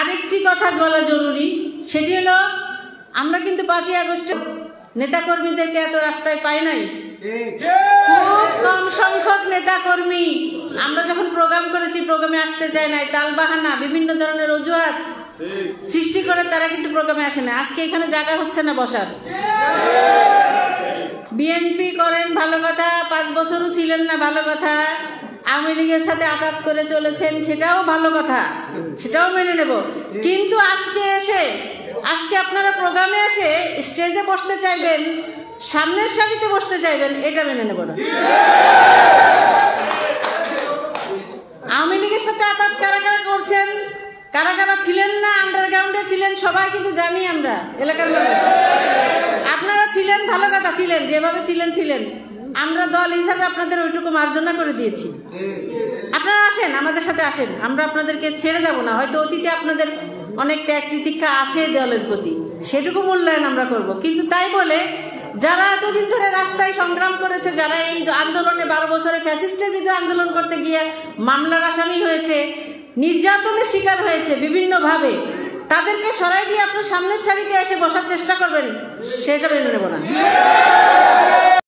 আরেকটি কথা বলা জরুরি, সেটি হলো আমরা কিন্তু 5ই আগস্টে নেতাকর্মীদেরকে এত রাস্তায় পাই নাই। খুব কম সংখ্যক নেতাকর্মী আমরা যখন প্রোগ্রাম করেছি প্রোগ্রামে আসতে চায় নাই, তালবাহানা বিভিন্ন ধরনের অজুহাত সৃষ্টি করে তারা কিন্তু প্রোগ্রামে আসে না। আজকে এখানে জায়গা হচ্ছে না বসার। বিএনপি করেন ভালো কথা, 5 বছরও ছিলেন না ভালো কথা, আওয়ামী লীগের সাথে আঘাত করে চলেছেন সেটাও ভালো কথা, সেটাও মেনে নেব। কিন্তু আজকে আপনারা প্রোগ্রামে এসে স্টেজে বসতে চাইবেন, সামনের সারিতে বসতে চাইবেন, এটা মেনে নেব না। আওয়ামী লীগের সাথে আঘাত কারা কারা করছেন, কারা কারা ছিলেন না, আন্ডারগ্রাউন্ডে ছিলেন, সবাই কিন্তু জানি আমরা এলাকার মানুষ। আপনারা ছিলেন ভালো কথা, ছিলেন যেভাবে ছিলেন, আমরা দল হিসাবে আপনাদের ওইটুকু মার্জনা করে দিয়েছি। আপনারা আসেন, আমাদের সাথে আসেন, আমরা আপনাদেরকে ছেড়ে যাব না। হয়তো অতীতে আপনাদের অনেক ত্যাগ তিতিক্ষা আছে দলের প্রতি, সেটুকু মূল্যায়ন আমরা করব। কিন্তু তাই বলে যারা এতদিন ধরে রাস্তায় সংগ্রাম করেছে, যারা এই আন্দোলনে 12 বছরে ফ্যাসিস্টের বিরুদ্ধে আন্দোলন করতে গিয়ে মামলার আসামি হয়েছে, নির্যাতনের শিকার হয়েছে বিভিন্নভাবে, তাদেরকে সরাই দিয়ে আপনার সামনের সারিতে এসে বসার চেষ্টা করবেন, সেটা মেনে নেব না।